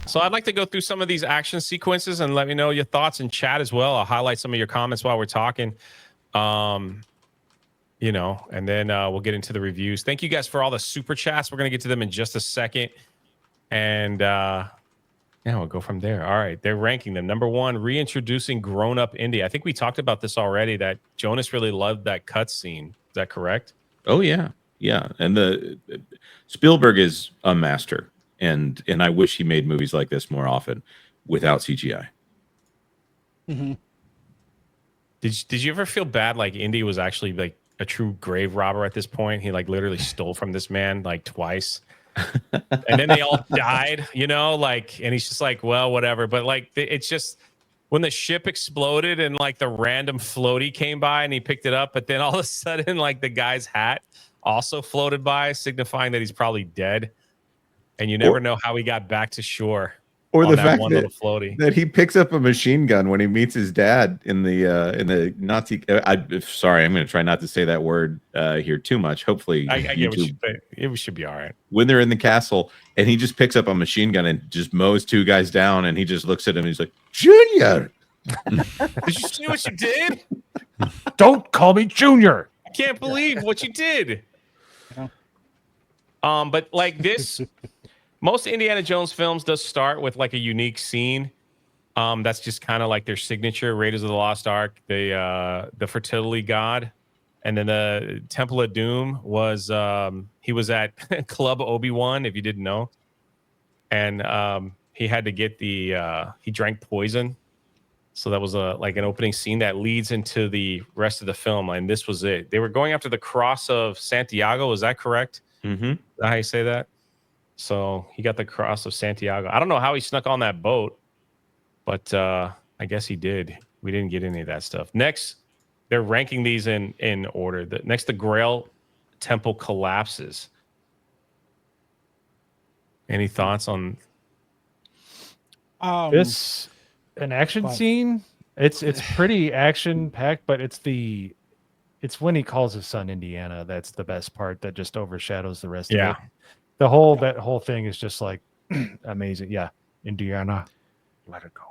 So I'd like to go through some of these action sequences and let me know your thoughts in chat as well. I'll highlight some of your comments while we're talking. And then we'll get into the reviews. Thank you guys for all the super chats. We're going to get to them in just a second. And we'll go from there. All right. They're ranking them. Number 1, reintroducing grown-up Indy. I think we talked about this already, that Jonas really loved that cutscene. Is that correct? Oh, yeah. Yeah. And the Spielberg is a master. And I wish he made movies like this more often without CGI. Mm-hmm. Did you ever feel bad like Indy was actually like a true grave robber at this point? He like literally stole from this man like twice. And then they all died, and he's just like, well, whatever. But like it's just when the ship exploded and like the random floaty came by and he picked it up, but then all of a sudden like the guy's hat also floated by, signifying that he's probably dead. And you never know how he got back to shore. Or the fact that he picks up a machine gun when he meets his dad in the Nazi. Sorry, I'm going to try not to say that word here too much. Hopefully, I get what you say. It should be all right. When they're in the castle and he just picks up a machine gun and just mows 2 guys down, and he just looks at him and he's like, Junior, did you see what you did? Don't call me Junior. I can't believe what you did. But like this. Most Indiana Jones films does start with like a unique scene. That's just kind of like their signature. Raiders of the Lost Ark, the fertility god, and then the Temple of Doom was he was at Club Obi-Wan, if you didn't know, and he had to get he drank poison. So that was like an opening scene that leads into the rest of the film, and this was it. They were going after the Cross of Santiago. Is that correct? Mm-hmm. Is that how you say that? So he got the Cross of Santiago. I don't know how he snuck on that boat, but I guess he did. We didn't get any of that stuff. Next, they're ranking these in order. Next, the Grail Temple collapses. Any thoughts on this? An action scene? It's pretty action packed, but it's when he calls his son Indiana. That's the best part. That just overshadows the rest of it. That whole thing is just like amazing. Yeah, Indiana, let it go.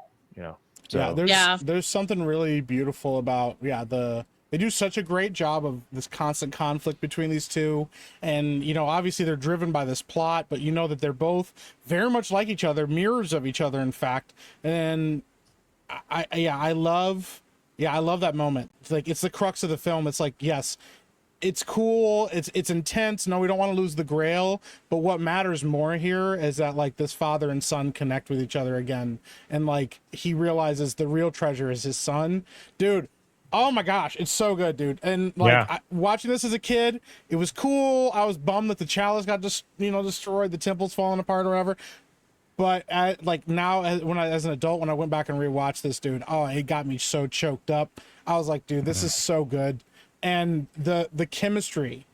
So, there's something really beautiful about they do such a great job of this constant conflict between these two, and obviously they're driven by this plot, but that they're both very much like each other, mirrors of each other, in fact. And I love that moment. It's like it's the crux of the film. It's like, yes, it's cool, it's intense. No, we don't want to lose the Grail, but what matters more here is that like this father and son connect with each other again, and like he realizes the real treasure is his son. Dude, oh my gosh, it's so good, dude. And like watching this as a kid, it was cool. I was bummed that the chalice got destroyed, the temple's falling apart or whatever. But now, as an adult, when I went back and rewatched this, dude, it got me so choked up. I was like, dude, this is so good. And the chemistry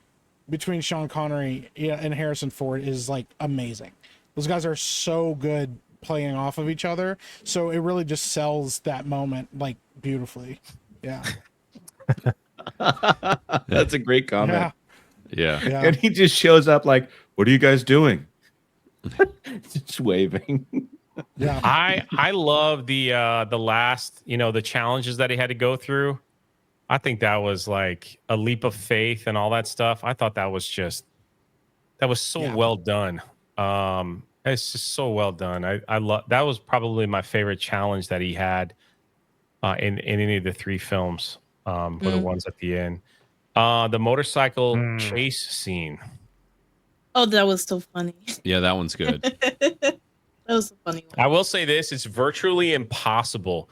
between Sean Connery and Harrison Ford is like amazing. Those guys are so good playing off of each other. So it really just sells that moment like beautifully. Yeah. That's a great comment. Yeah. And he just shows up like, what are you guys doing? Just waving. Yeah. I love the last, the challenges that he had to go through. I think that was like a leap of faith and all that stuff. I thought that was so well done. It's just so well done. I love that. Was probably my favorite challenge that he had in any of the 3 films. For the ones at the end, the motorcycle chase scene. Oh, that was so funny. Yeah, that one's good. That was a funny one. I will say this: it's virtually impossible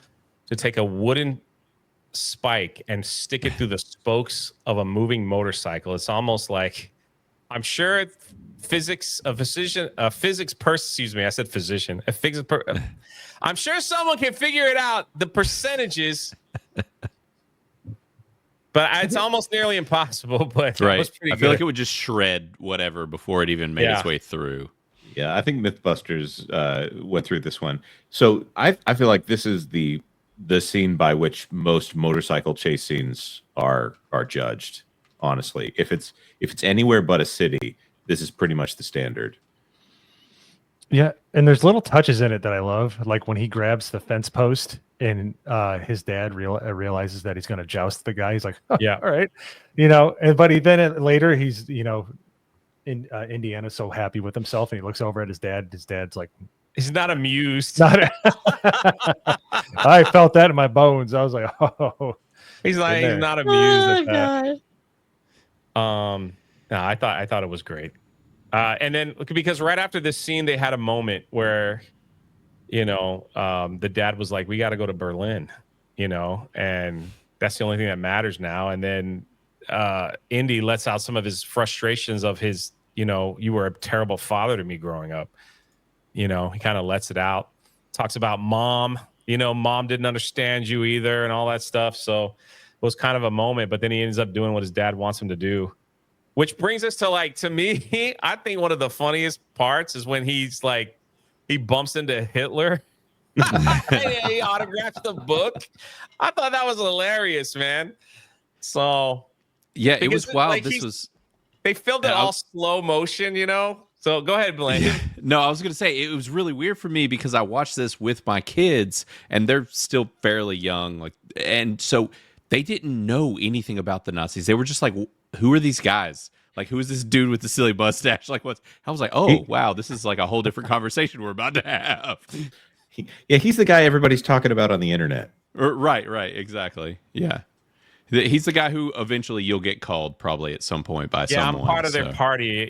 to take a wooden spike and stick it through the spokes of a moving motorcycle. It's almost like, I'm sure physics person, excuse me, I said physician. I'm sure someone can figure it out, the percentages. But it's almost nearly impossible. But right, was pretty I feel like it would just shred whatever before it even made its way through. Yeah, I think Mythbusters went through this one. So I feel like this is the scene by which most motorcycle chase scenes are judged. Honestly, if it's anywhere but a city, this is pretty much the standard. Yeah, and there's little touches in it that I love, like when he grabs the fence post and his dad realizes that he's going to joust the guy. He's like, oh, Yeah. all right, you know. And but he then later he's in Indiana's so happy with himself, and he looks over at his dad. His dad's like, He's not amused. not. I felt that in my bones. I was like, oh, He's like, in he's there. not amused Oh at that. god. No, I thought it was great. And then because right after this scene, they had a moment where, the dad was like, "We got to go to Berlin," and that's the only thing that matters now. And then Indy lets out some of his frustrations of his, you were a terrible father to me growing up. He kind of lets it out. Talks about mom. Mom didn't understand you either, and all that stuff. So it was kind of a moment. But then he ends up doing what his dad wants him to do. Which brings us to me, I think one of the funniest parts is when he's like, he bumps into Hitler and he autographs the book. I thought that was hilarious, man. So Yeah, it was wild. like, they filmed it all slow motion, So go ahead, Blaine. Yeah. No, I was going to say it was really weird for me because I watched this with my kids and they're still fairly young, and so they didn't know anything about the Nazis. They were just like, who are these guys? Like, who is this dude with the silly mustache? Like, what? I was like, oh, wow, this is like a whole different conversation we're about to have. He's the guy everybody's talking about on the internet. Right, exactly. Yeah. He's the guy who eventually you'll get called probably at some point by someone. I'm part of their party,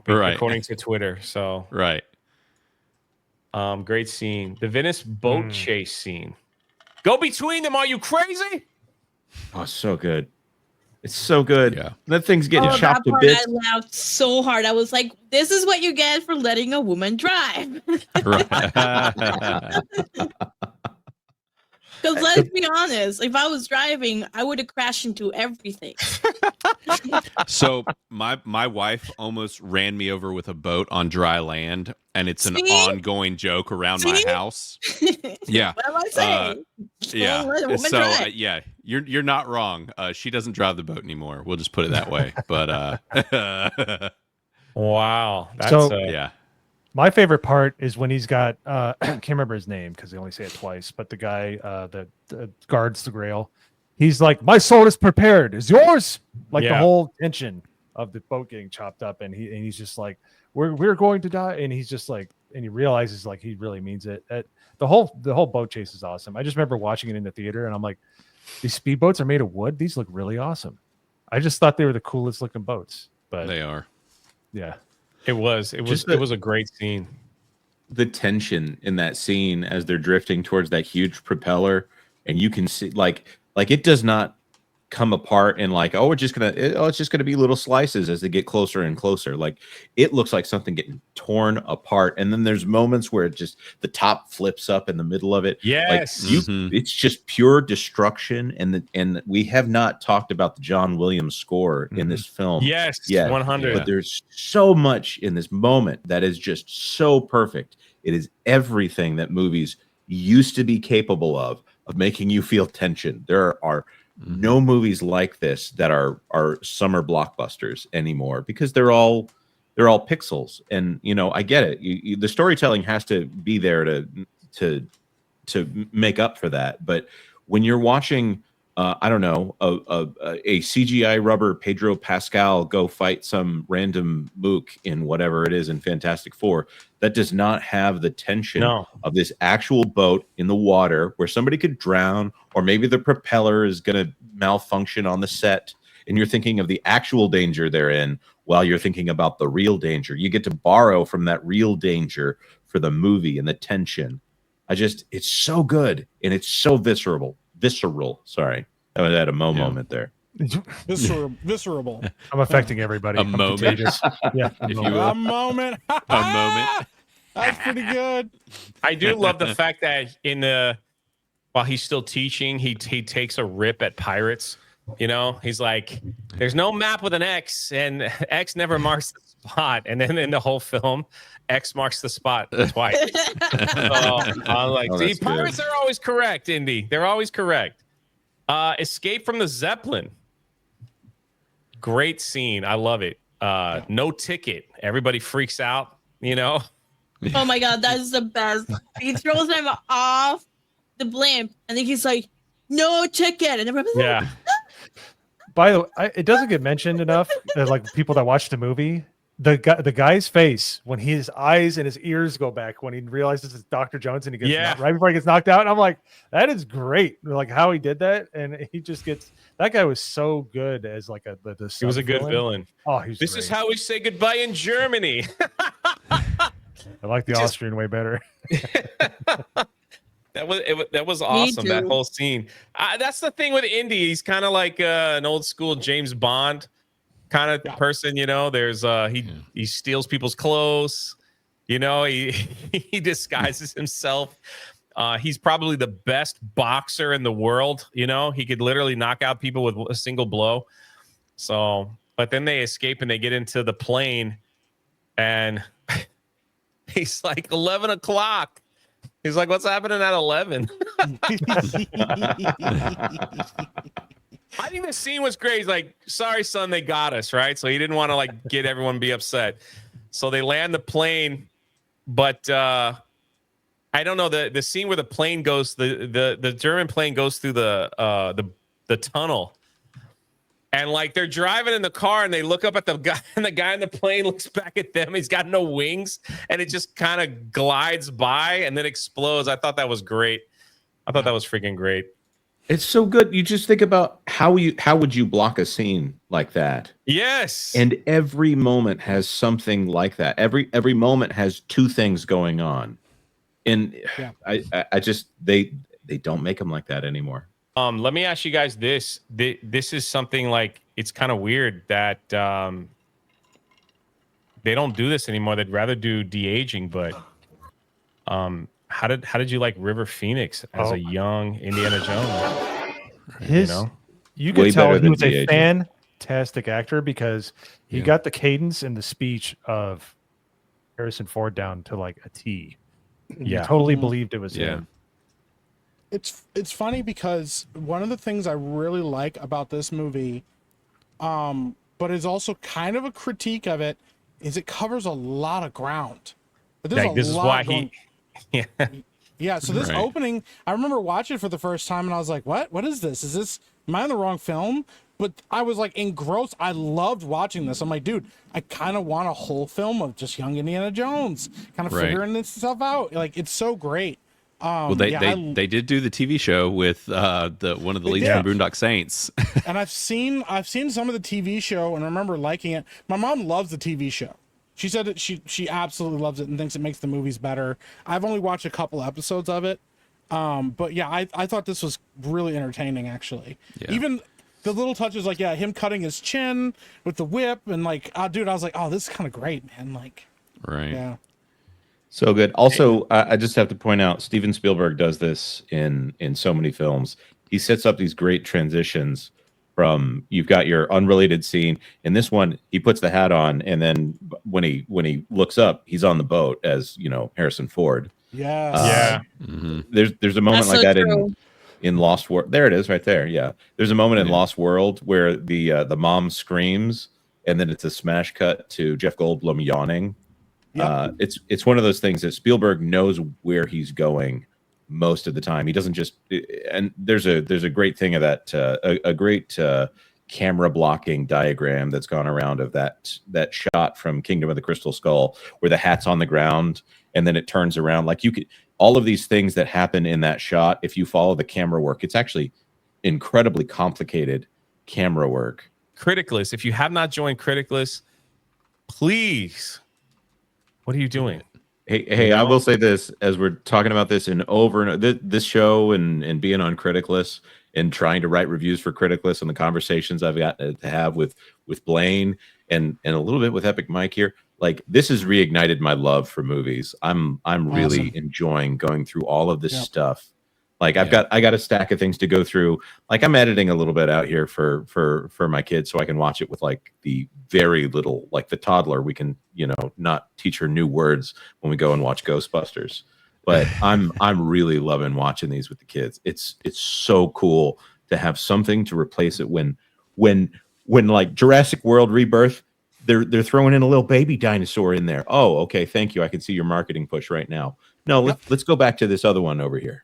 Right. according to Twitter. So right. Great scene. The Venice boat chase scene. Go between them, are you crazy? Oh, so good. It's so good. Yeah. That thing's getting chopped that to part bits. I laughed so hard. I was like, this is what you get for letting a woman drive. Right. Because let's be honest, if I was driving, I would have crashed into everything. So my wife almost ran me over with a boat on dry land, and it's an See? ongoing joke around my See? house. Yeah. What am I saying? Yeah. Don't let a woman So drive. yeah, you're not wrong. She doesn't drive the boat anymore. We'll just put it that way. But Wow. That's So- yeah. My favorite part is when he's got I can't remember his name because they only say it twice, but the guy that guards the Grail, he's like, my soul is prepared, is yours? Like the whole tension of the boat getting chopped up, and he's just like, we're going to die, and he's just like, and he realizes like he really means it. The whole boat chase is awesome. I just remember watching it in the theater, and I'm like, these speedboats are made of wood. These look really awesome. I just thought they were the coolest looking boats, but They are. yeah. it was a great scene. The tension in that scene as they're drifting towards that huge propeller, and you can see like it does not come apart and like, oh, it's just gonna be little slices as they get closer and closer. Like, it looks like something getting torn apart, and then there's moments where it just the top flips up in the middle of it. Yes. Like, it's just pure destruction. And we have not talked about the John Williams score in this film. Yes. Yeah, 100. but there's so much in this moment that is just so perfect. It is everything that movies used to be capable of making you feel tension. There are no movies like this that are summer blockbusters anymore because they're all pixels. And I get it. The storytelling has to be there to make up for that. But when you're watching, I don't know, a CGI rubber Pedro Pascal go fight some random mook in whatever it is in Fantastic Four, that does not have the tension of this actual boat in the water where somebody could drown, or maybe the propeller is going to malfunction on the set, and you're thinking of the actual danger they're in while you're thinking about the real danger. You get to borrow from that real danger for the movie and the tension. It's so good, and it's so visceral. Sorry, I had a moment there. Visceral. I'm affecting everybody. A I'm moment. contagious. Yeah. If you will. A moment. A moment. That's pretty good. I do love the fact that while he's still teaching, he takes a rip at pirates. He's like, there's no map with an X, and X never marks the spot. And then in the whole film, X marks the spot twice. So I'm like, see, pirates are always correct, Indy. They're always correct. Escape from the Zeppelin. Great scene. I love it. No ticket. Everybody freaks out, Oh my god, that is the best. He throws him off the blimp, and then he's like, "No ticket," and everyone's like, Yeah. By the way, it doesn't get mentioned enough. Like people that watch the movie, the guy's face when his eyes and his ears go back when he realizes it's Dr. Jones and he gets Yeah. right before he gets knocked out. And I'm like, that is great. Like how he did that, and he just gets that guy was so good as like the He was a good villain. Oh, he was This great. is how we say goodbye in Germany. I like the Austrian way better. That was awesome. That too. whole scene. That's the thing with Indy. He's kind of like an old school James Bond kind of person. You know, there's he steals people's clothes. You know, he he disguises himself. He's probably the best boxer in the world. You know, he could literally knock out people with a single blow. So, but then they escape and they get into the plane, and he's like 11 o'clock. He's like, what's happening at 11? I think the scene was great. He's like, sorry, son, they got us, right? So he didn't want to like get everyone be upset. So they land the plane, but I don't know, the scene where the plane goes, the German plane goes through the tunnel. And like they're driving in the car and they look up at the guy, and the guy in the plane looks back at them. He's got no wings, and it just kind of glides by and then explodes. I thought that was great. I thought that was freaking great. It's so good. You just think about how would you block a scene like that? Yes. And every moment has something like that. Every moment has two things going on. And I just they don't make them like that anymore. Let me ask you guys this. This is something like, it's kind of weird that they don't do this anymore. They'd rather do de-aging, but how did you like River Phoenix as a young Indiana Jones? You could Way tell better he than was a de-aging. fantastic actor because he got the cadence and the speech of Harrison Ford down to like a T. You totally believed it was him. It's funny because one of the things I really like about this movie, but is also kind of a critique of it, is it covers a lot of ground. Like, this is why Yeah, so this opening, I remember watching it for the first time and I was like, what is this? Am I in the wrong film? But I was like engrossed. I loved watching this. I'm like, dude, I kind of want a whole film of just young Indiana Jones kind of figuring this stuff out. Like, it's so great. Well, they did do the TV show with one of the leads from Boondock Saints. And I've seen some of the TV show and I remember liking it. My mom loves the TV show. She said that she absolutely loves it and thinks it makes the movies better. I've only watched a couple episodes of it. But yeah, I thought this was really entertaining actually. Yeah. Even the little touches like him cutting his chin with the whip and like, dude, I was like, oh, this is kind of great, man. Like, yeah. So good. Also, I just have to point out, Steven Spielberg does this in so many films. He sets up these great transitions from, you've got your unrelated scene. In this one, he puts the hat on, and then when he looks up, he's on the boat as, Harrison Ford. Yes. There's a moment like that in Lost World. There it is, right there. Yeah. There's a moment in Lost World where the mom screams, and then it's a smash cut to Jeff Goldblum yawning. Yep. It's one of those things that Spielberg knows where he's going most of the time. He doesn't just, and there's a great thing of that, a great camera blocking diagram that's gone around of that shot from Kingdom of the Crystal Skull where the hat's on the ground and then it turns around. Like, you could, all of these things that happen in that shot, if you follow the camera work, it's actually incredibly complicated camera work. Criticless. If you have not joined Criticless, please. What are you doing? Hey, I will say this, as we're talking about this and over and this show and being on Criticless and trying to write reviews for Criticless and the conversations I've got to have with Blaine and a little bit with Epic Mike here, like, this has reignited my love for movies. I'm really enjoying going through all of this stuff. Like, I got a stack of things to go through. Like, I'm editing a little bit out here for my kids so I can watch it with like the very little, like the toddler. We can, not teach her new words when we go and watch Ghostbusters. But I'm really loving watching these with the kids. It's so cool to have something to replace it when like Jurassic World Rebirth they're throwing in a little baby dinosaur in there. Oh, okay, thank you. I can see your marketing push right now. No, let's go back to this other one over here.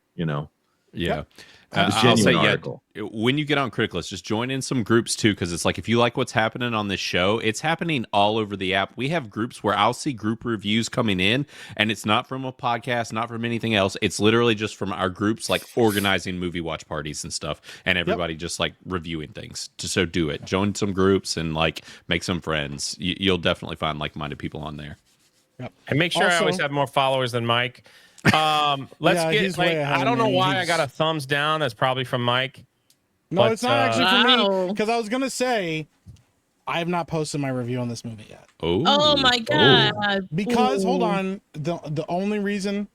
Yeah. The I'll say, genuine article. when you get on Criticalist, just join in some groups too, because it's like if you like what's happening on this show, it's happening all over the app. We have groups where I'll see group reviews coming in, and it's not from a podcast, not from anything else. It's literally just from our groups, like organizing movie watch parties and stuff, and everybody just like reviewing things. So do it. Join some groups and like make some friends. You'll definitely find like-minded people on there. Yep. And make sure I Also- always have more followers than Mike. Let's Yeah, get he's way ahead I of don't know me. why I He's- got a thumbs down. That's probably from Mike. No, But, it's not actually for me Wow. because I was gonna say I have not posted my review on this movie yet. Oh my god. Because hold Ooh. on, the only reason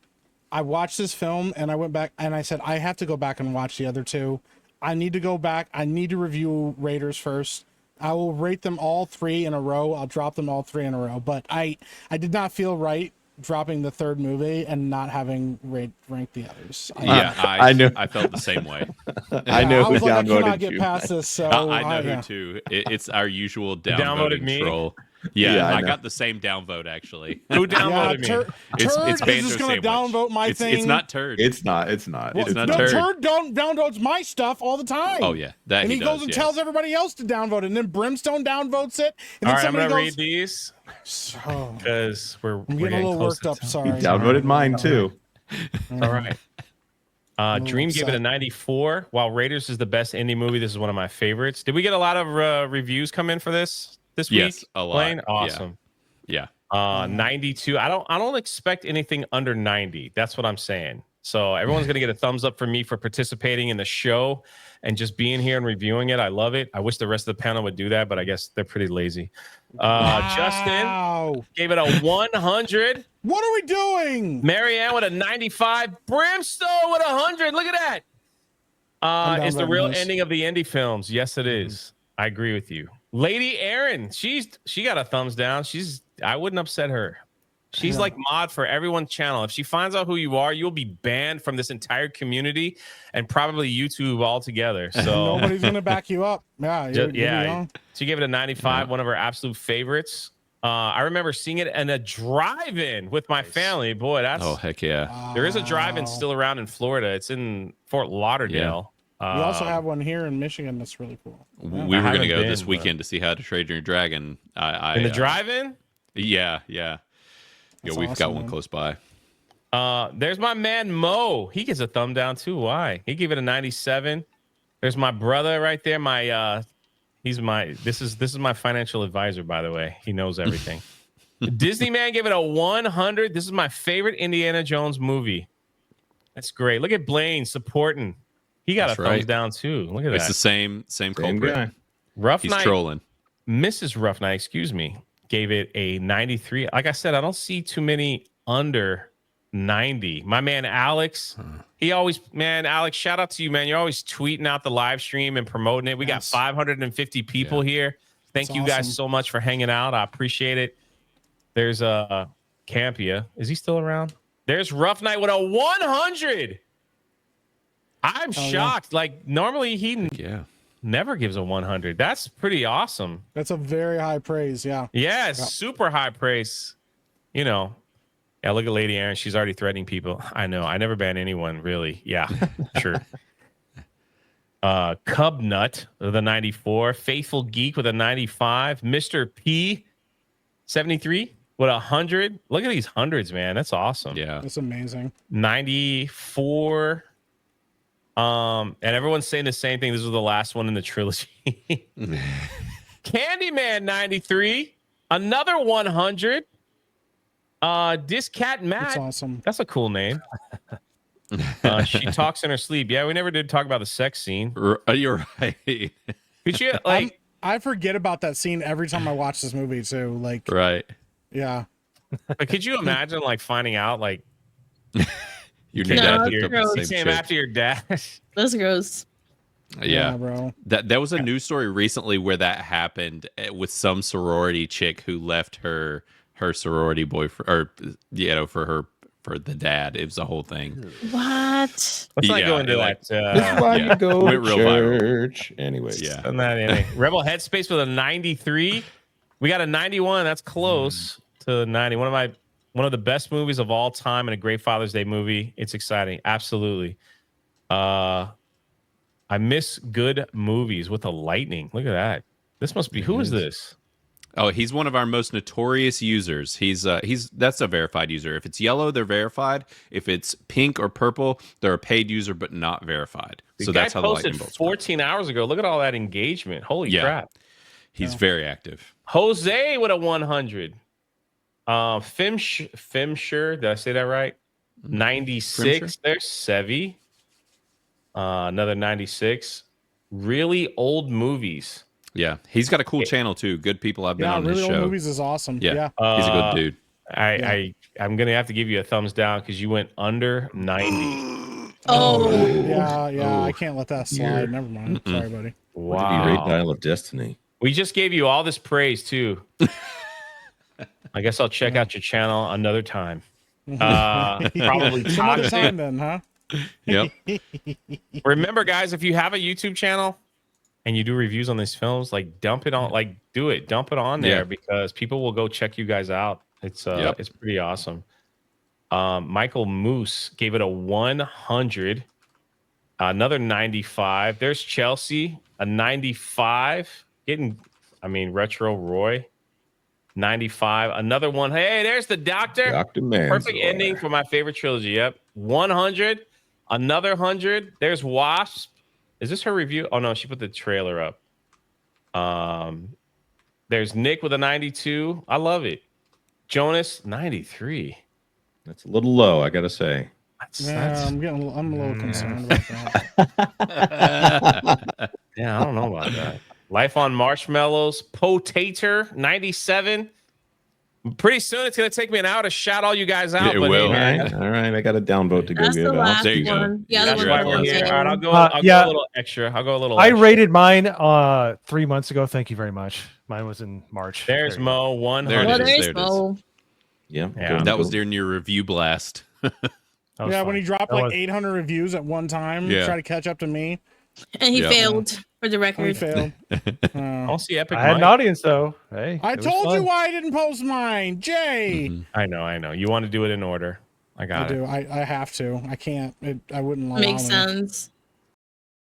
I watched this film and I went back and I said I have to go back and watch the other two. I need to go back. I need to review Raiders first. I will rate them all 3 in a row. I'll drop them all 3 in a row. But I did not feel right dropping the third movie and not having ranked the others. Yeah, I know. I felt the same way. I know I who was like, I cannot downvoted get you. past this. So I know yeah. who too. It's our usual downvoted downvoting me? troll. Yeah, Yeah, I I know. got the same downvote actually. Who Yeah, downloaded me? Turd It's is Banjo just gonna Sandwich. downvote my thing. It's not turd. It's not. It's not. Well, it's not no, turd. downvoads my stuff all the time. Oh yeah, that And he does, goes and yes. tells everybody else to downvote it, and then Brimstone downvotes it. And All then right, I'm somebody gonna goes, read these Oh, because we're I'm we're getting a little close worked to up. time. Sorry. You downvoted mine too. All right. little Dream gave it upset. a 94. While Raiders is the best indie movie, this is one of my favorites. Did we get a lot of reviews come in for this Yes, week? a lot. Blaine? Yeah. Awesome. Yeah. 92. I don't expect anything under 90. That's what I'm saying. So everyone's gonna get a thumbs up from me for participating in the show and just being here and reviewing it. I love it. I wish the rest of the panel would do that, but I guess they're pretty lazy. Justin Wow. gave it a 100. What are we doing? Marianne with a 95. Brimstone with 100. Look at that. I'm It's the downvoting real this. ending of the indie films. Yes, it is. I agree with you. Lady Aaron, she got a thumbs down. I wouldn't upset her. She's like mod for everyone's channel. If she finds out who you are, you'll be banned from this entire community and probably YouTube altogether. So Nobody's gonna back you up. Yeah. You're yeah, wrong. she gave it a 95, one of her absolute favorites. I remember seeing it in a drive-in with my family. Boy, that's Oh heck yeah. there is a drive-in Wow. still around in Florida. It's in Fort Lauderdale. We also have one here in Michigan that's really cool. We I were gonna haven't go been, this but- weekend to see How to Trade Your Dragon. in the drive-in. Yeah. That's We've got awesome, one man. clos by. There's my man Mo. He gets a thumb down too. Why? He gave it a 97. There's my brother right there. This is my financial advisor, by the way. He knows everything. Disney Man gave it a 100. This is my favorite Indiana Jones movie. That's great. Look at Blaine supporting. He got That's a thumbs right. down too. Look at It's that. the same Same culprit. guy. Rough He's Night. trolling. Mrs. Rough Night, excuse me, gave it a 93. Like I said, I don't see too many under 90. My man Alex, Alex, shout out to you, man. You're always tweeting out the live stream and promoting it. We got Yes. 550 people here. Thank That's you guys awesome. so much for hanging out. I appreciate it. There's Campia. Is he still around? There's Rough Night with a 100. I'm Oh, yeah. shocked. Like normally he Yeah. never gives a 100. That's pretty awesome. That's a very high praise. Yeah. Yeah, super high praise. Yeah, look at Lady Aaron. She's already threatening people. I know. I never ban anyone, really. Yeah, sure. Cub Nut with a 94. Faithful Geek with a 95. Mr. P, 73 with 100. Look at these hundreds, man. That's awesome. Yeah. That's amazing. 94. And everyone's saying the same thing. This was the last one in the trilogy. Candyman 93. Another 100. Discat Matt. That's awesome. That's a cool name. She talks in her sleep. Yeah, we never did talk about the sex scene. You're right. Could you like? I forget about that scene every time I watch this movie too. Like, Right. yeah. But could you imagine like finding out like Your came No, dad after hooked your, up with the you same came chick. after your dad? That's gross. Yeah. Bro. That was a news story recently where that happened with some sorority chick who left her sorority boyfriend, or for the dad. It was a whole thing. What? Let's not Yeah, go into like- that. This is why yeah. you go Went to real viral. church. Anyways. Yeah. Done that anyway. Rebel Headspace with a 93. We got a 91. That's close to 90. One of the best movies of all time and a great Father's Day movie. It's exciting. Absolutely. I miss good movies with the lightning. Look at that. This must be, who is this? Oh, he's one of our most notorious users. He's that's a verified user. If it's yellow, they're verified. If it's pink or purple, they're a paid user but not verified. The So guy that's how the lightning posted bolts work. 14 hours ago. Look at all that engagement. Holy Yeah. crap. He's very active. Jose with a 100. Fimshire, did I say that right? 96. Fimshire? There's Sevi. Another 96. Really old movies. Yeah, he's got a cool channel too. Good people I've been on really his old show. movies is awesome. Yeah, Yeah. he's a good dude. I'm gonna have to give you a thumbs down because you went under 90. Oh, Yeah. I can't let that slide. Never mind. Sorry, buddy. What did he rate Wow. Dial of Destiny? We just gave you all this praise too. I guess I'll check out your channel another time. Probably Some other toxic. time then, huh? Yep. Remember, guys, if you have a YouTube channel and you do reviews on these films, like dump it on there Yeah. because people will go check you guys out. It's it's pretty awesome. Michael Moose gave it a 100, another 95. There's Chelsea, a 95. Retro Roy, 95. Another one. Hey, there's the Doctor. Dr. Manzoor. Perfect ending for my favorite trilogy. Yep. 100. Another 100. There's Wasp. Is this her review? Oh no, she put the trailer up. There's Nick with a 92. I love it. Jonas 93. That's a little low, I gotta say. I'm a little concerned about that. Yeah, I don't know about that. Life on Marshmallows. Potator 97. Pretty soon it's gonna take me an hour to shout all you guys out. It but will. hey, All right. I got a downvote to go that's give the out. last There you go. one. Yeah, that's the why one we're here. All right, I'll go. I'll yeah. go a little extra. I'll go a little. I extra. rated mine 3 months ago. Thank you very much. Mine was in March. There's There you go. Mo 100. There it Well, is, there's there it is. Mo. Yeah. Yeah. go- That was go. during your review blast. That was Yeah, when fun. he dropped That like was- 800 reviews at one time, Yeah. try to catch up to me. And he Yeah. failed for the He record. failed. I don't see Epic I had Mike. an audience though. Hey, I it was told you fun. why I didn't post mine, Jay. Mhm. I know. You want to do it in order. I I got it. do. I have to. I can't. I wouldn't allow Makes me. sense.